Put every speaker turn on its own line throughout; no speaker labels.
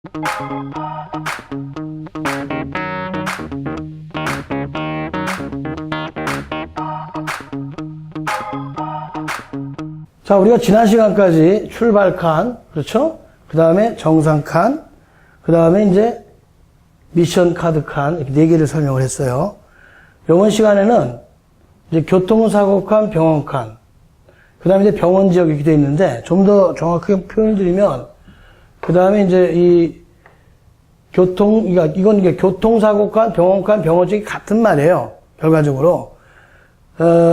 자, 우리가 지난 시간까지 출발 칸, 그렇죠? 그 다음에 정상 칸, 그 다음에 이제 미션 카드 칸, 이렇게 4개를 설명을 했어요. 이번 시간에는 이제 교통사고 칸, 병원 칸, 그 다음에 이제 병원 지역 이렇게 되어 있는데, 좀 더 정확하게 표현을 드리면, 그 다음에 이제 이 이건 이게 교통사고 칸, 병원 칸, 병원 지역이 같은 말이에요. 결과적으로.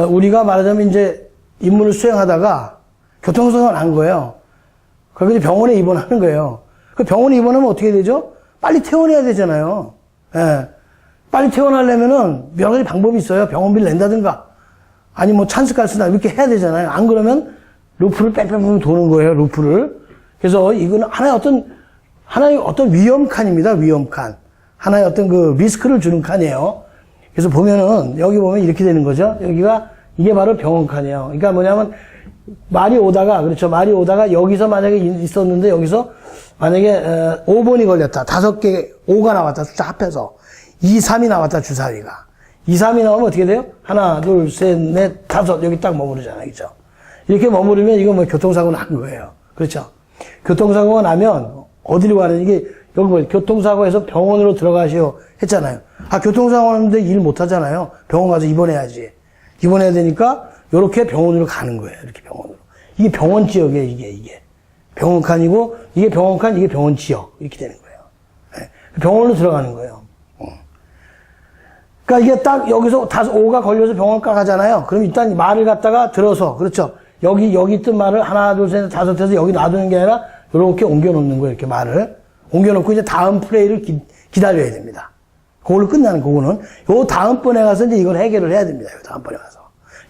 우리가 말하자면 이제 임무를 수행하다가 교통사고가 난 거예요. 그래서 병원에 입원하는 거예요. 그 병원에 입원하면 어떻게 되죠? 빨리 퇴원해야 되잖아요. 예. 빨리 퇴원하려면은 여러 가지 방법이 있어요. 병원비를 낸다든가, 아니 뭐 찬스카드 쓰나 이렇게 해야 되잖아요. 안 그러면 루프를 뺑뺑뺑 도는 거예요. 루프를. 그래서 이거는 하나의 어떤 위험 칸입니다. 위험 칸. 하나의 어떤 그 리스크를 주는 칸이에요. 그래서 보면은 여기 보면 이렇게 되는 거죠. 이게 바로 병원 칸이에요. 그러니까 뭐냐면 말이 오다가 여기서 만약에 있었는데 여기서 만약에 5번이 걸렸다. 5개 5가 나왔다. 숫자 합해서 2, 3이 나왔다. 주사위가 2, 3이 나오면 어떻게 돼요? 하나, 둘, 셋, 넷, 다섯 여기 딱 머무르잖아요. 그죠? 이렇게 머무르면 이거 뭐 교통사고 난 거예요. 그렇죠? 교통사고가 나면 어디로 가는 이게 여기 뭐 교통사고에서 병원으로 들어가시오 했잖아요. 교통사고 났는데 일 못 하잖아요. 병원 가서 입원해야지. 입원해야 되니까 이렇게 병원으로 가는 거예요. 이렇게 병원으로. 이게 병원 지역이에요. 이게 병원 칸이고 이게 병원 칸, 이게 병원 지역 이렇게 되는 거예요. 네. 병원으로 들어가는 거예요. 그러니까 이게 딱 여기서 5가 걸려서 병원가 가잖아요. 그럼 일단 말을 갖다가 들어서, 그렇죠? 여기 있던 말을 하나, 둘, 셋, 다섯 해서 여기 놔두는 게 아니라 이렇게 옮겨놓는 거예요. 이렇게 말을 옮겨놓고 이제 다음 플레이를 기다려야 됩니다. 그걸로 끝나는 거고는 요 다음번에 가서 이제 이걸 해결을 해야 됩니다. 요 다음번에 가서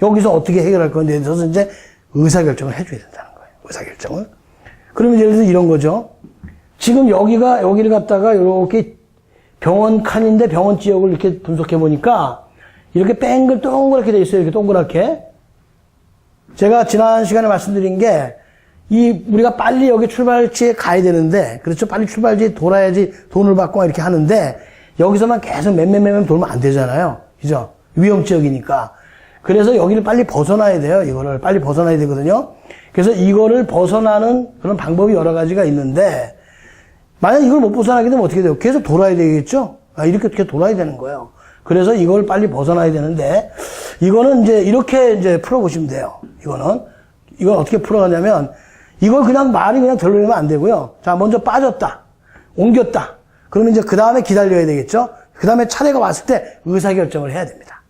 여기서 어떻게 해결할 건데 대해서 이제 의사결정을 해줘야 된다는 거예요. 의사결정을. 그러면 예를 들어서 이런 거죠. 지금 여기를 갖다가 이렇게 병원 칸인데 병원 지역을 이렇게 분석해 보니까 이렇게 동그랗게 돼 있어요. 이렇게 동그랗게. 제가 지난 시간에 말씀드린 게 우리가 빨리 여기 출발지에 가야 되는데, 그렇죠? 빨리 출발지에 돌아야지 돈을 받고 이렇게 하는데, 여기서만 계속 맴 돌면 안 되잖아요. 그죠? 위험 지역이니까. 그래서 여기를 빨리 벗어나야 돼요. 이거를 빨리 벗어나야 되거든요. 그래서 이거를 벗어나는 그런 방법이 여러 가지가 있는데, 만약 이걸 못 벗어나게 되면 어떻게 돼요? 계속 돌아야 되겠죠? 이렇게 돌아야 되는 거예요. 그래서 이걸 빨리 벗어나야 되는데, 이거는 이제 이렇게 이제 풀어보시면 돼요. 이건 어떻게 풀어가냐면, 이걸 그냥 말이 그냥 들어오면 안 되고요. 자, 먼저 빠졌다. 옮겼다. 그러면 이제 그 다음에 기다려야 되겠죠? 그 다음에 차례가 왔을 때 의사결정을 해야 됩니다.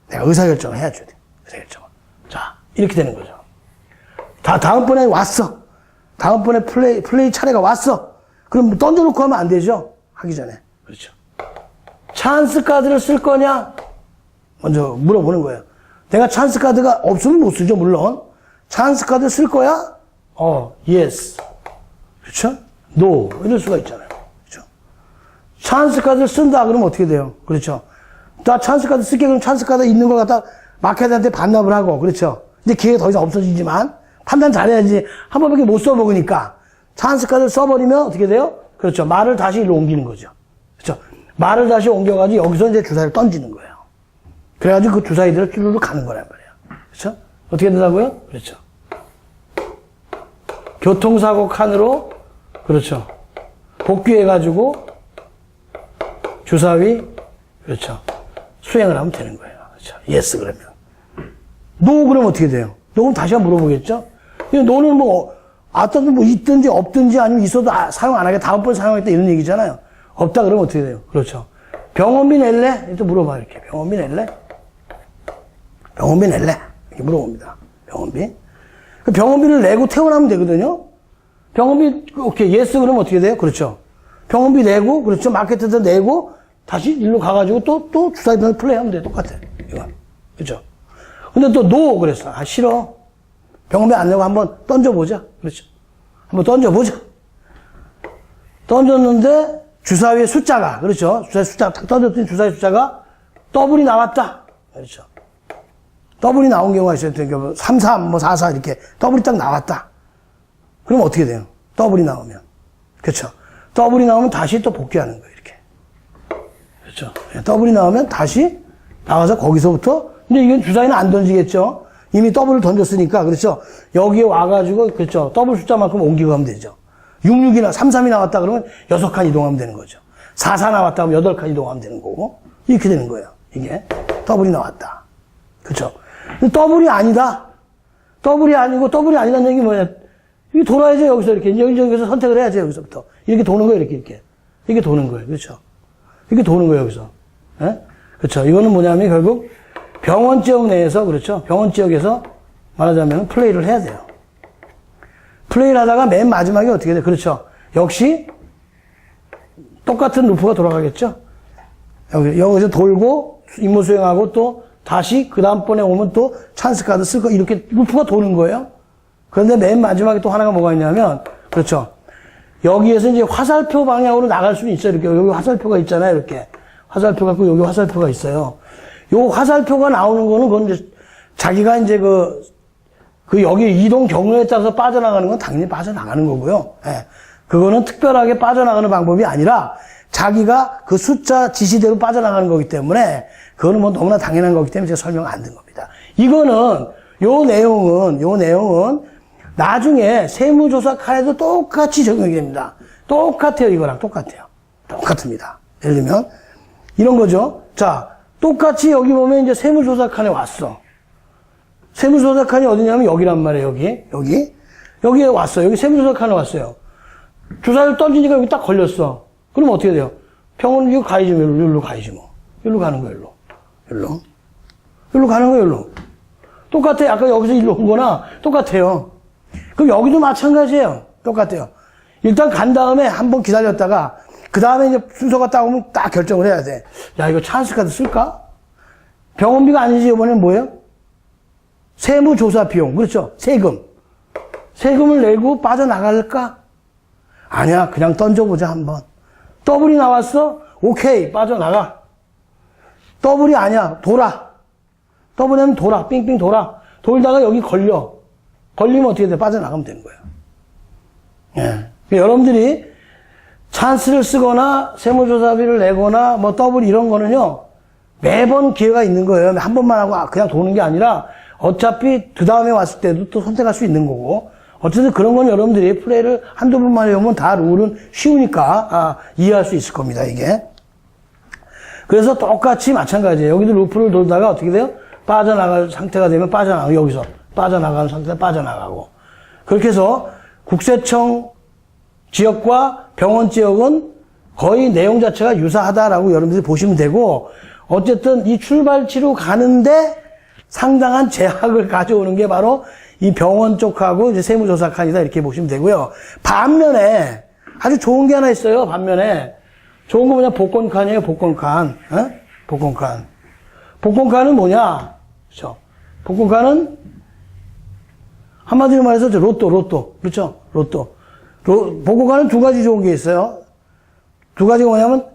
내가 의사결정을 해야죠. 의사결정을. 자, 이렇게 되는 거죠. 다음번에 왔어. 다음번에 플레이 차례가 왔어. 그럼 던져놓고 하면 안 되죠? 하기 전에. 그렇죠. 찬스 카드를 쓸 거냐? 먼저 물어보는 거예요. 내가 찬스 카드가 없으면 못 쓰죠, 물론. 찬스 카드 쓸 거야? yes. 그렇죠? no. 이럴 수가 있잖아요. 그렇죠? 찬스 카드를 쓴다 그러면 어떻게 돼요? 그렇죠? 나 찬스 카드 쓸게 그럼 찬스 카드 있는 걸 갖다 마켓한테 반납을 하고, 그렇죠? 근데 기회가 더 이상 없어지지만 판단 잘해야지. 한 번밖에 못 써먹으니까 찬스 카드를 써버리면 어떻게 돼요? 그렇죠. 말을 다시 일로 옮기는 거죠. 그렇죠? 말을 다시 옮겨가지고 여기서 이제 주사위를 던지는 거예요. 그래가지고 그 주사위대로 쭈르르 가는 거란 말이에요. 그렇죠? 어떻게 된다고요? 그렇죠. 교통사고 칸으로, 그렇죠. 복귀해가지고 주사위, 그렇죠. 수행을 하면 되는 거예요. 그렇죠. yes 그러면. no 그러면 어떻게 돼요? no 그럼 다시 한번 물어보겠죠? no는 뭐 있든지 없든지 아니면 있어도 사용 안 하게 다음번에 사용하겠다 이런 얘기잖아요. 없다 그러면 어떻게 돼요? 그렇죠. 병원비 낼래? 또 물어봐 이렇게. 병원비 낼래? 병원비 낼래? 이렇게 물어봅니다. 병원비. 그 병원비를 내고 퇴원하면 되거든요. 병원비 오케이 예스 그러면 어떻게 돼요? 그렇죠. 병원비 내고 그렇죠. 마켓에서 내고 다시 일로 가가지고 또 주사위를 플레이하면 돼. 똑같아. 이거 그렇죠. 근데 또 노 그랬어. 싫어. 병원비 안 내고 한번 던져보자. 그렇죠. 한번 던져보자. 던졌는데 주사위의 숫자가 그렇죠. 주사위 숫자 딱 던졌더니 주사위 숫자가 더블이 나왔다. 그렇죠. 더블이 나온 경우가 있어요. 33, 44 이렇게 더블이 딱 나왔다. 그럼 어떻게 돼요? 더블이 나오면. 그렇죠. 더블이 나오면 다시 또 복귀하는 거예요, 이렇게. 그렇죠. 더블이 나오면 다시 나가서 거기서부터, 근데 이건 주사위는 안 던지겠죠. 이미 더블을 던졌으니까, 그렇죠. 여기에 와가지고, 그렇죠. 더블 숫자만큼 옮기고 가면 되죠. 66이나 33이 나왔다 그러면 6칸 이동하면 되는 거죠. 44 나왔다 그러면 8칸 이동하면 되는 거고, 이렇게 되는 거예요. 이게. 더블이 나왔다. 그렇죠. 더블이 아니다. 더블이 아니고, 더블이 아니라는 얘기 뭐냐. 이게 돌아야죠, 여기서 이렇게. 여기서 선택을 해야죠, 여기서부터. 이렇게 도는 거예요, 이렇게. 이게 도는 거예요. 그렇죠. 이렇게 도는 거예요, 여기서. 예? 그렇죠. 이거는 뭐냐면 결국 병원 지역 내에서, 그렇죠. 병원 지역에서 말하자면 플레이를 해야 돼요. 플레이를 하다가 맨 마지막에 어떻게 돼요? 그렇죠. 역시 똑같은 루프가 돌아가겠죠. 여기서 돌고 임무 수행하고 또 다시 그 다음번에 오면 또 찬스 카드 쓸 거 이렇게 루프가 도는 거예요. 그런데 맨 마지막에 또 하나가 뭐가 있냐면, 그렇죠. 여기에서 이제 화살표 방향으로 나갈 수는 있어요. 이렇게 여기 화살표가 있잖아요. 이렇게 화살표가 있고 여기 화살표가 있어요. 요 화살표가 나오는 거는 그건 이제 자기가 이제 그 여기 이동 경로에 따라서 빠져나가는 건 당연히 빠져나가는 거고요. 예. 그거는 특별하게 빠져나가는 방법이 아니라 자기가 그 숫자 지시대로 빠져나가는 거기 때문에 그거는 뭐 너무나 당연한 거기 때문에 제가 설명 안 든 겁니다. 이거는 요 내용은 나중에 세무조사 칸에도 똑같이 적용이 됩니다. 똑같아요. 이거랑 똑같아요. 똑같습니다. 예를 들면 이런 거죠. 자, 똑같이 여기 보면 이제 세무조사 칸에 왔어. 세무조사 칸이 어디냐면 여기란 말이에요. 여기에 왔어요. 여기 세무조사 칸에 왔어요. 주사를 던지니까 여기 딱 걸렸어. 그럼 어떻게 돼요? 병원 이거 가야지, 여기로 가야지 뭐. 여기로 가는 거예요, 여기로 가는 거예요, 여기로. 똑같아요. 아까 여기서 일로 온 거나 똑같아요. 그럼 여기도 마찬가지예요. 똑같아요. 일단 간 다음에 한번 기다렸다가 그 다음에 이제 순서가 딱 오면 딱 결정을 해야 돼. 야, 이거 찬스 카드 쓸까? 병원비가 아니지. 이번엔 뭐예요? 세무조사 비용. 그렇죠. 세금을 내고 빠져나갈까? 아니야. 그냥 던져보자 한번. 더블이 나왔어? 오케이. 빠져나가. 더블이 아니야. 돌아. 더블하면 돌아. 삥삥 돌아. 돌다가 여기 걸리면 어떻게 돼? 빠져나가면 되는 거예요. 예. 여러분들이 찬스를 쓰거나 세무조사비를 내거나 뭐 더블 이런 거는요. 매번 기회가 있는 거예요. 한 번만 하고 그냥 도는 게 아니라 어차피 그 다음에 왔을 때도 또 선택할 수 있는 거고. 어쨌든 그런 건 여러분들이 플레이를 한두 번만 해보면 다 룰은 쉬우니까 이해할 수 있을 겁니다. 이게. 그래서 똑같이 마찬가지예요. 여기도 루프를 돌다가 어떻게 돼요? 빠져나갈 상태가 되면 빠져나가고 여기서 빠져나가는 상태가 빠져나가고. 그렇게 해서 국세청 지역과 병원 지역은 거의 내용 자체가 유사하다라고 여러분들이 보시면 되고, 어쨌든 이 출발지로 가는데 상당한 제약을 가져오는 게 바로 이 병원 쪽하고 이제 세무조사 칸이다 이렇게 보시면 되고요. 반면에 아주 좋은 게 하나 있어요. 반면에 좋은 거 뭐냐? 복권 칸이에요. 복권 칸. 복권 칸. 복권 칸은 뭐냐? 그렇죠. 복권 칸은 한마디로 말해서 로또. 그렇죠? 로또. 복권칸은 두 가지 좋은 게 있어요. 두 가지가 뭐냐면,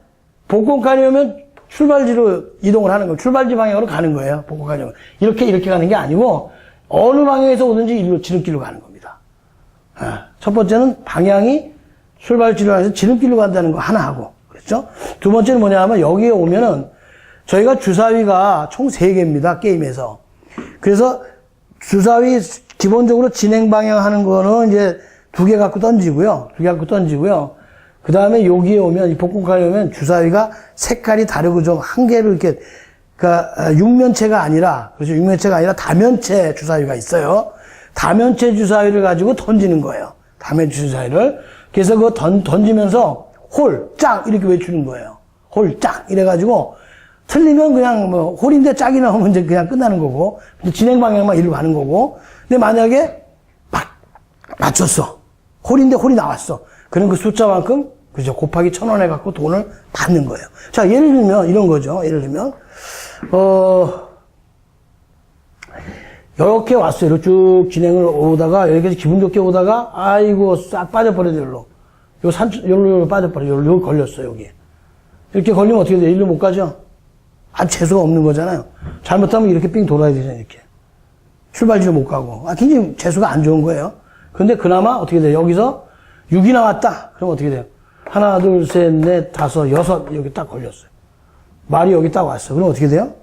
복권칸이 오면 출발지로 이동을 하는 거예요. 출발지 방향으로 가는 거예요. 복권칸이 오면. 이렇게 가는 게 아니고, 어느 방향에서 오든지 지름길로 가는 겁니다. 첫 번째는 방향이 출발지로 해서 지름길로 간다는 거 하나 하고, 그렇죠? 두 번째는 뭐냐 하면, 여기에 오면은, 저희가 주사위가 총 3개입니다. 게임에서. 그래서, 주사위 기본적으로 진행 방향 하는 거는 이제 2개 갖고 던지고요. 그 다음에 여기에 오면, 이 복권칸에 오면 주사위가 색깔이 다르고 좀 한 개를 이렇게, 그러니까 육면체가 아니라, 그렇죠. 육면체가 아니라 다면체 주사위가 있어요. 다면체 주사위를 가지고 던지는 거예요. 다면체 주사위를. 그래서 그거 던지면서 홀, 짝 이렇게 외치는 거예요. 홀, 짝 이래가지고 틀리면 그냥 뭐 홀인데 짝이 나오면 이제 그냥 끝나는 거고, 진행 방향만 이리로 가는 거고. 근데 만약에 맞췄어. 홀인데 홀이 나왔어. 그럼 그 숫자만큼, 그죠. 곱하기 1,000원 해갖고 돈을 받는 거예요. 자, 예를 들면 이런 거죠. 예를 들면, 이렇게 왔어요. 이렇게 쭉 진행을 오다가, 여기까지 기분 좋게 오다가, 아이고, 싹 빠져버려요, 여기로. 여기로 빠져버려요. 여기 걸렸어요, 여기. 이렇게 걸리면 어떻게 돼요? 일로 못 가죠? 아주 재수가 없는 거잖아요. 잘못하면 이렇게 삥 돌아야 되잖아요, 이렇게. 출발지로 못 가고. 굉장히 재수가 안 좋은 거예요. 근데 그나마 어떻게 돼요? 여기서 6이 나왔다. 그럼 어떻게 돼요? 하나, 둘, 셋, 넷, 다섯, 여섯, 여기 딱 걸렸어요. 말이 여기 딱 왔어. 그럼 어떻게 돼요?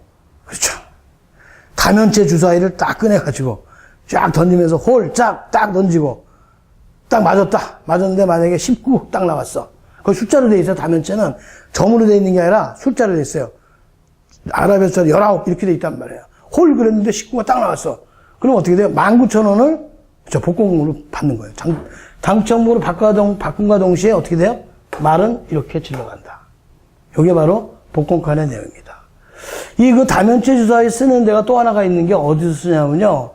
그렇죠. 다면체 주사위를 딱 꺼내가지고 쫙 던지면서 홀, 짝, 딱 던지고 딱 맞았다. 맞았는데 만약에 19 딱 나왔어. 그 숫자로 돼 있어요. 다면체는 점으로 돼 있는 게 아니라 숫자로 돼 있어요. 아라비아 숫자 19 이렇게 돼 있단 말이에요. 홀 그랬는데 19가 딱 나왔어. 그럼 어떻게 돼요? 19,000원을 복권으로 받는 거예요. 당첨으로 바꾼과 동시에 어떻게 돼요? 말은 이렇게 질러간다. 이게 바로 복권칸의 내용입니다. 그 다면체 주사위 쓰는 데가 또 하나가 있는 게 어디서 쓰냐면요.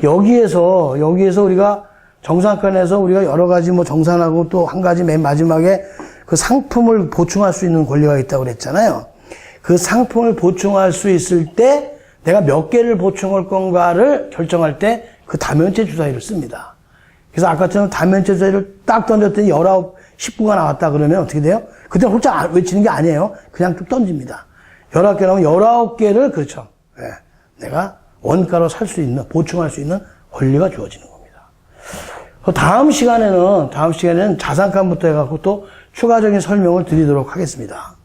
여기에서 우리가 정산칸에서 우리가 여러 가지 정산하고 또 한 가지 맨 마지막에 그 상품을 보충할 수 있는 권리가 있다고 그랬잖아요. 그 상품을 보충할 수 있을 때 내가 몇 개를 보충할 건가를 결정할 때 그 다면체 주사위를 씁니다. 그래서 아까처럼 다면체 주사위를 딱 던졌더니 19, 19가 나왔다 그러면 어떻게 돼요? 그때 홀짝 외치는 게 아니에요. 그냥 쭉 던집니다. 11개 나오면 19개를, 그렇죠. 네. 내가 원가로 살 수 있는, 보충할 수 있는 권리가 주어지는 겁니다. 다음 시간에는 자산칸부터 해갖고 또 추가적인 설명을 드리도록 하겠습니다.